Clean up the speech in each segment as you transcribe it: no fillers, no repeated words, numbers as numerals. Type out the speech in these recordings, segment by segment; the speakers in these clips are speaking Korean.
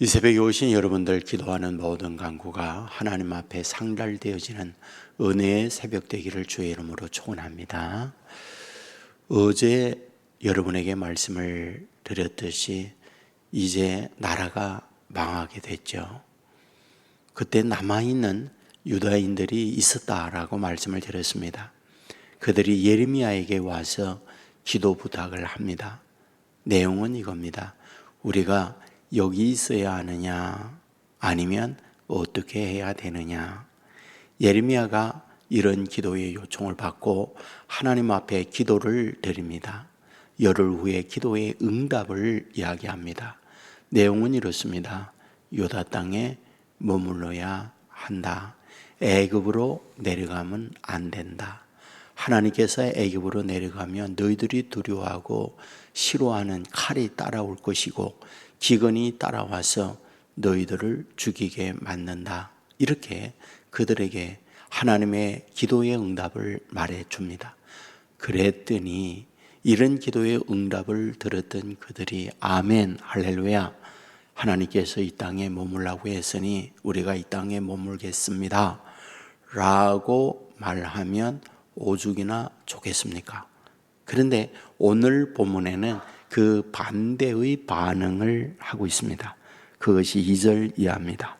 이 새벽에 오신 여러분들, 기도하는 모든 간구가 하나님 앞에 상달되어지는 은혜의 새벽 되기를 주의 이름으로 축원합니다. 어제 여러분에게 말씀을 드렸듯이 이제 나라가 망하게 됐죠. 그때 남아있는 유다인들이 있었다라고 말씀을 드렸습니다. 그들이 예레미야에게 와서 기도 부탁을 합니다. 내용은 이겁니다. 우리가 여기 있어야 하느냐, 아니면 어떻게 해야 되느냐. 예레미야가 이런 기도의 요청을 받고 하나님 앞에 기도를 드립니다. 열흘 후에 기도의 응답을 이야기합니다. 내용은 이렇습니다. 유다 땅에 머물러야 한다. 애굽으로 내려가면 안 된다. 하나님께서 애굽으로 내려가면 너희들이 두려워하고 싫어하는 칼이 따라올 것이고 기근이 따라와서 너희들을 죽이게 만든다. 이렇게 그들에게 하나님의 기도의 응답을 말해줍니다. 그랬더니 이런 기도의 응답을 들었던 그들이 아멘, 할렐루야, 하나님께서 이 땅에 머물라고 했으니 우리가 이 땅에 머물겠습니다 라고 말하면 오죽이나 좋겠습니까? 그런데 오늘 본문에는 그 반대의 반응을 하고 있습니다. 그것이 2절 이하입니다.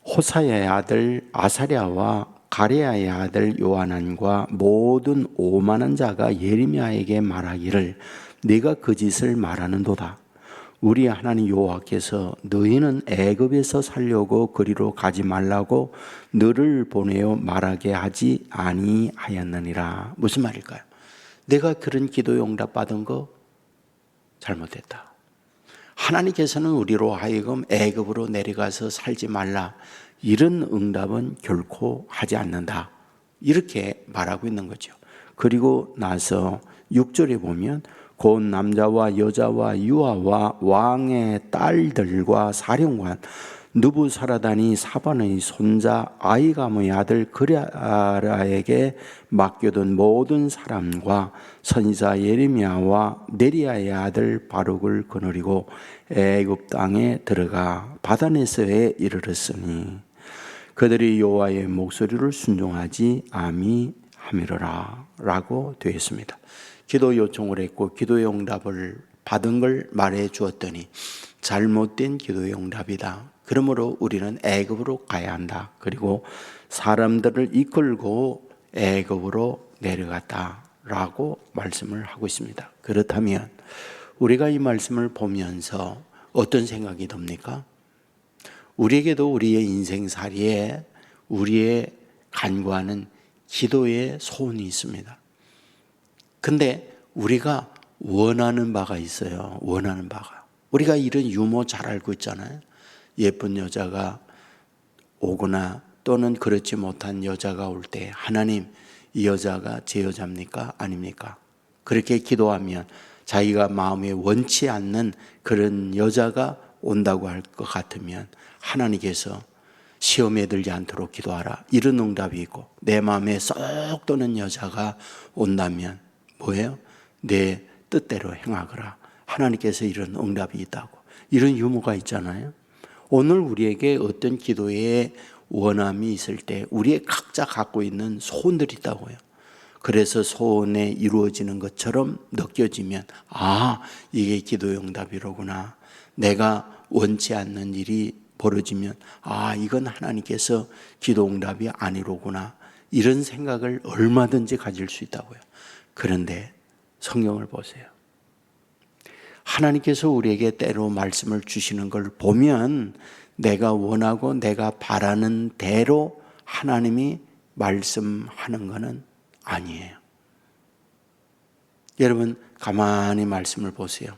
호사야의 아들 아사랴와 가레야의 아들 요하난과 모든 오만한 자가 예레미야에게 말하기를 네가 그 짓을 말하는도다. 우리 하나님 여호와께서 너희는 애굽에서 살려고 그리로 가지 말라고 너를 보내어 말하게 하지 아니하였느니라. 무슨 말일까요? 내가 그런 기도에 응답받은 거 잘못했다. 하나님께서는 우리로 하여금 애굽으로 내려가서 살지 말라, 이런 응답은 결코 하지 않는다. 이렇게 말하고 있는 거죠. 그리고 나서 6절에 보면 곧 남자와 여자와 유아와 왕의 딸들과 사령관 느부사라단이 사반의 손자 아이감의 아들 그랴라에게 맡겨둔 모든 사람과 선지자 예레미야와 네리야의 아들 바룩을 거느리고 애굽 땅에 들어가 바다네스에 이르렀으니 그들이 여호와의 목소리를 순종하지 아미하미르라 라고 되어 있습니다. 기도 요청을 했고 기도의 응답을 받은 걸 말해 주었더니 잘못된 기도의 응답이다. 그러므로 우리는 애굽으로 가야 한다. 그리고 사람들을 이끌고 애굽으로 내려갔다라고 말씀을 하고 있습니다. 그렇다면 우리가 이 말씀을 보면서 어떤 생각이 듭니까? 우리에게도 우리의 인생살이에 우리의 간구하는 기도의 소원이 있습니다. 근데 우리가 원하는 바가 있어요. 원하는 바가. 우리가 이런 유머 잘 알고 있잖아요. 예쁜 여자가 오거나 또는 그렇지 못한 여자가 올 때 하나님, 이 여자가 제 여자입니까? 아닙니까? 그렇게 기도하면 자기가 마음에 원치 않는 그런 여자가 온다고 할 것 같으면 하나님께서 시험에 들지 않도록 기도하라, 이런 응답이 있고, 내 마음에 쏙 드는 여자가 온다면 뭐예요? 내 뜻대로 행하거라, 하나님께서 이런 응답이 있다고, 이런 유머가 있잖아요. 오늘 우리에게 어떤 기도의 원함이 있을 때 우리의 각자 갖고 있는 소원들이 있다고요. 그래서 소원에 이루어지는 것처럼 느껴지면 이게 기도의 응답이로구나. 내가 원치 않는 일이 벌어지면 이건 하나님께서 기도 응답이 아니로구나, 이런 생각을 얼마든지 가질 수 있다고요. 그런데 성경을 보세요. 하나님께서 우리에게 때로 말씀을 주시는 걸 보면 내가 원하고 내가 바라는 대로 하나님이 말씀하는 것은 아니에요. 여러분 가만히 말씀을 보세요.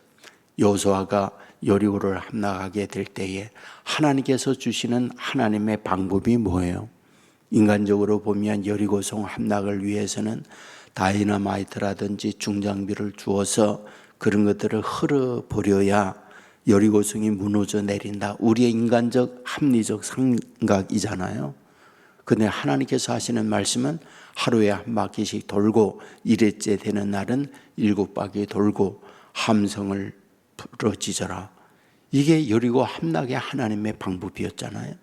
여호수아가 여리고를 함락하게 될 때에 하나님께서 주시는 하나님의 방법이 뭐예요? 인간적으로 보면 여리고성 함락을 위해서는 다이너마이트라든지 중장비를 주어서 그런 것들을 흘러버려야 여리고성이 무너져 내린다. 우리의 인간적 합리적 생각이잖아요. 그런데 하나님께서 하시는 말씀은 하루에 한 바퀴씩 돌고 일회째 되는 날은 7바퀴 돌고 함성을 부러지져라. 이게 여리고 함락의 하나님의 방법이었잖아요.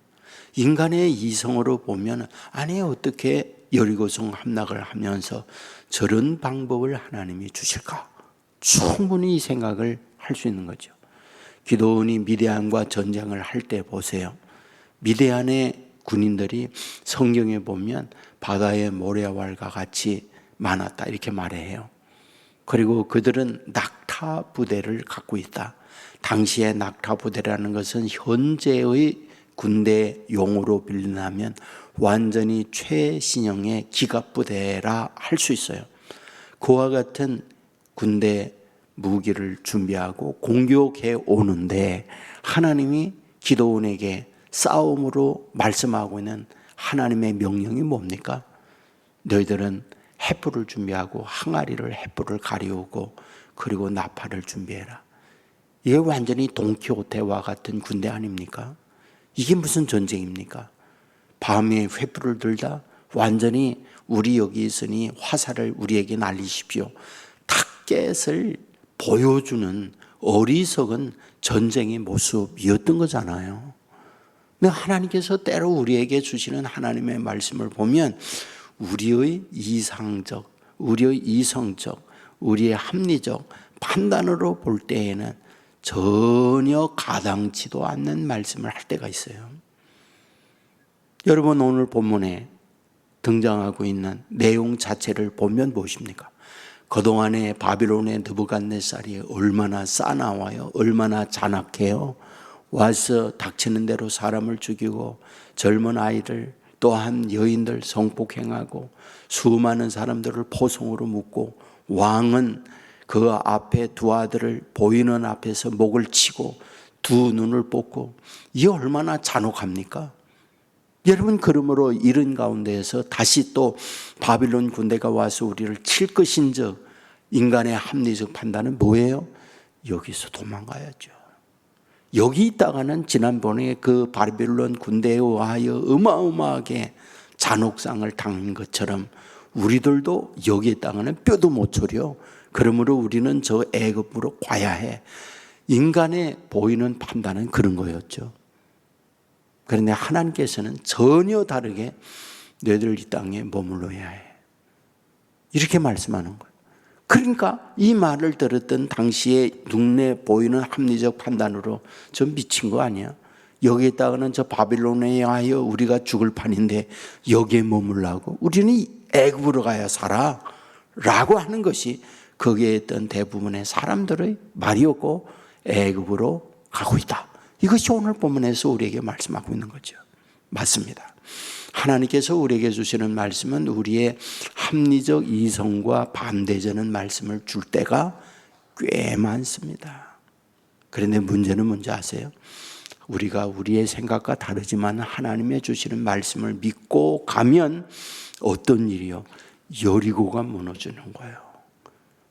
인간의 이성으로 보면 아니 어떻게 여리고성 함락을 하면서 저런 방법을 하나님이 주실까? 충분히 이 생각을 할 수 있는 거죠. 기드온이 미디안과 전쟁을 할 때 보세요. 미디안의 군인들이 성경에 보면 바다의 모래알과 같이 많았다 이렇게 말해요. 그리고 그들은 낙타 부대를 갖고 있다. 당시에 낙타 부대라는 것은 현재의 군대 용어로 빌린다면 완전히 최신형의 기갑부대라 할 수 있어요. 그와 같은 군대 무기를 준비하고 공격해 오는데 하나님이 기드온에게 싸움으로 말씀하고 있는 하나님의 명령이 뭡니까? 너희들은 횃불을 준비하고 항아리를 횃불을 가리우고 그리고 나팔을 준비해라. 이게 완전히 돈키호테와 같은 군대 아닙니까? 이게 무슨 전쟁입니까? 밤에 횃불을 들다 완전히 우리 여기 있으니 화살을 우리에게 날리십시오. 타겟을 보여주는 어리석은 전쟁의 모습이었던 거잖아요. 근데 하나님께서 때로 우리에게 주시는 하나님의 말씀을 보면 우리의 이상적, 우리의 이성적, 우리의 합리적 판단으로 볼 때에는 전혀 가당치도 않는 말씀을 할 때가 있어요. 여러분 오늘 본문에 등장하고 있는 내용 자체를 보면 무엇입니까? 그동안에 바빌론의 느부갓네살이 얼마나 싸나와요? 얼마나 잔악해요? 와서 닥치는 대로 사람을 죽이고 젊은 아이들 또한 여인들 성폭행하고 수많은 사람들을 포성으로 묶고 왕은 그 앞에 두 아들을 보이는 앞에서 목을 치고 두 눈을 뽑고 이게 얼마나 잔혹합니까? 여러분 그러므로 이런 가운데에서 다시 또 바빌론 군대가 와서 우리를 칠 것인즉 인간의 합리적 판단은 뭐예요? 여기서 도망가야죠. 여기 있다가는 지난번에 그 바빌론 군대에 의하여 어마어마하게 잔혹상을 당한 것처럼 우리들도 여기 있다가는 뼈도 못 초려. 그러므로 우리는 저 애굽으로 가야 해. 인간의 보이는 판단은 그런 거였죠. 그런데 하나님께서는 전혀 다르게 너희들 이 땅에 머물러야 해. 이렇게 말씀하는 거예요. 그러니까 이 말을 들었던 당시에 눈에 보이는 합리적 판단으로 좀 미친 거 아니야? 여기에다가는 저 바빌론에 의하여 우리가 죽을 판인데 여기에 머물라고? 우리는 애굽으로 가야 살아 라고 하는 것이 거기에 있던 대부분의 사람들의 말이었고 애굽으로 가고 있다. 이것이 오늘 본문에서 우리에게 말씀하고 있는 거죠. 맞습니다. 하나님께서 우리에게 주시는 말씀은 우리의 합리적 이성과 반대되는 말씀을 줄 때가 꽤 많습니다. 그런데 문제는 뭔지 아세요? 우리가 우리의 생각과 다르지만 하나님의 주시는 말씀을 믿고 가면 어떤 일이요? 여리고가 무너지는 거예요.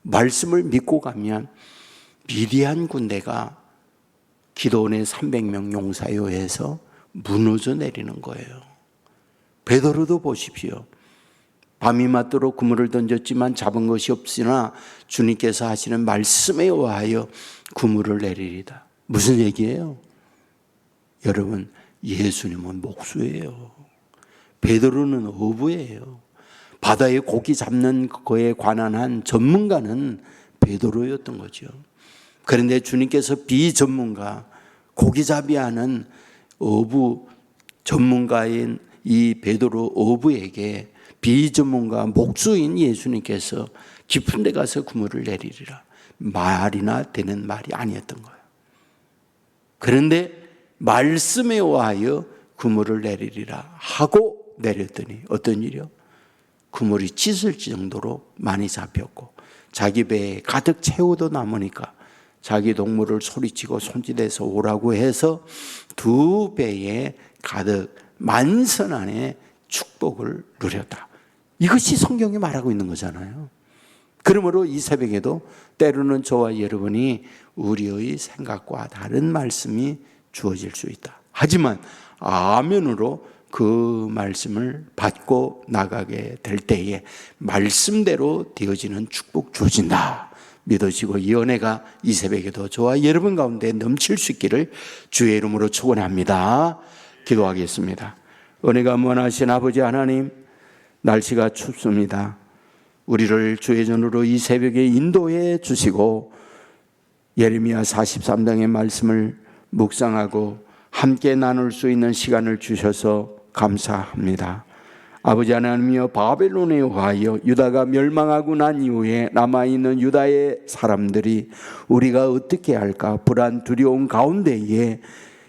말씀을 믿고 가면 미디안 군대가 기드온의 300명 용사에 의해서 무너져 내리는 거예요. 베드로도 보십시오. 밤이 맞도록 그물을 던졌지만 잡은 것이 없으나 주님께서 하시는 말씀에 의하여 그물을 내리리다. 무슨 얘기예요? 여러분, 예수님은 목수예요. 베드로는 어부예요. 바다에 고기 잡는 거에 관한 한 전문가는 베드로였던 거죠. 그런데 주님께서 비전문가, 고기잡이하는 어부 전문가인 이 베드로 어부에게 비전문가 목수인 예수님께서 깊은 데 가서 그물을 내리리라 말이나 되는 말이 아니었던 거예요. 그런데 말씀에 의하여 그물을 내리리라 하고 내렸더니 어떤 일이요? 그물이 찢을 정도로 많이 잡혔고 자기 배에 가득 채우도 남으니까 자기 동물을 소리치고 손짓해서 오라고 해서 두 배에 가득 만선안의 축복을 누렸다. 이것이 성경이 말하고 있는 거잖아요. 그러므로 이 새벽에도 때로는 저와 여러분이 우리의 생각과 다른 말씀이 주어질 수 있다. 하지만 아멘으로 그 말씀을 받고 나가게 될 때에 말씀대로 되어지는 축복 주어진다. 믿으시고 이 은혜가 이 새벽에도 저와 여러분 가운데 넘칠 수 있기를 주의 이름으로 축원합니다. 기도하겠습니다. 은혜가 무한하신 아버지 하나님, 날씨가 춥습니다. 우리를 주의 전으로 이 새벽에 인도해 주시고 예레미야 43장의 말씀을 묵상하고 함께 나눌 수 있는 시간을 주셔서 감사합니다. 아버지 하나님이여, 바벨론에 의하여 유다가 멸망하고 난 이후에 남아있는 유다의 사람들이 우리가 어떻게 할까 불안 두려움 가운데에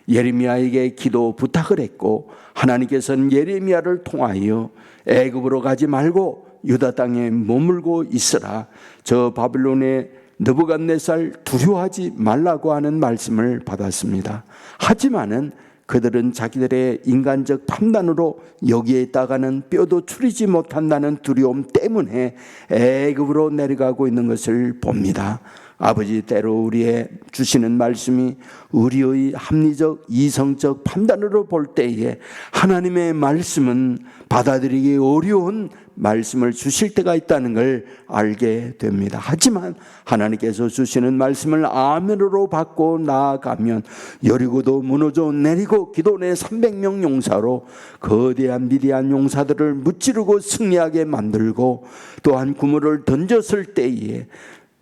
예레미야에게 기도 부탁을 했고, 하나님께서는 예레미야를 통하여 애굽으로 가지 말고 유다 땅에 머물고 있으라, 저 바벨론의 느부갓네살 두려워하지 말라고 하는 말씀을 받았습니다. 하지만은 그들은 자기들의 인간적 판단으로 여기에 있다가는 뼈도 추리지 못한다는 두려움 때문에 애굽으로 내려가고 있는 것을 봅니다. 아버지, 때로 우리의 주시는 말씀이 우리의 합리적 이성적 판단으로 볼 때에 하나님의 말씀은 받아들이기 어려운 말씀을 주실 때가 있다는 걸 알게 됩니다. 하지만 하나님께서 주시는 말씀을 아멘으로 받고 나아가면 여리고도 무너져 내리고 기도내 300명 용사로 거대한 미디안 용사들을 무찌르고 승리하게 만들고, 또한 그물을 던졌을 때에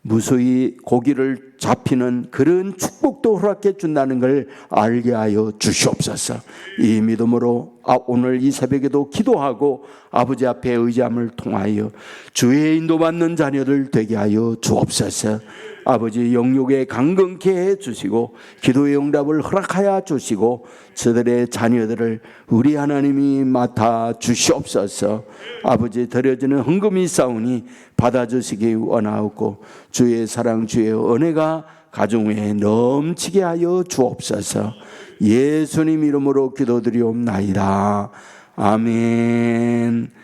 무수히 고기를 잡히는 그런 축복도 허락해 준다는 걸 알게 하여 주시옵소서. 이 믿음으로 오늘 이 새벽에도 기도하고 아버지 앞에 의지함을 통하여 주의 인도받는 자녀들 되게 하여 주옵소서. 아버지, 영육에 강건케 해주시고 기도의 응답을 허락하여 주시고 저들의 자녀들을 우리 하나님이 맡아 주시옵소서. 아버지, 드려지는 헌금이 있사오니 받아주시기 원하옵고 주의 사랑 주의 은혜가 가정 위에 넘치게 하여 주옵소서. 예수님 이름으로 기도드리옵나이다. 아멘.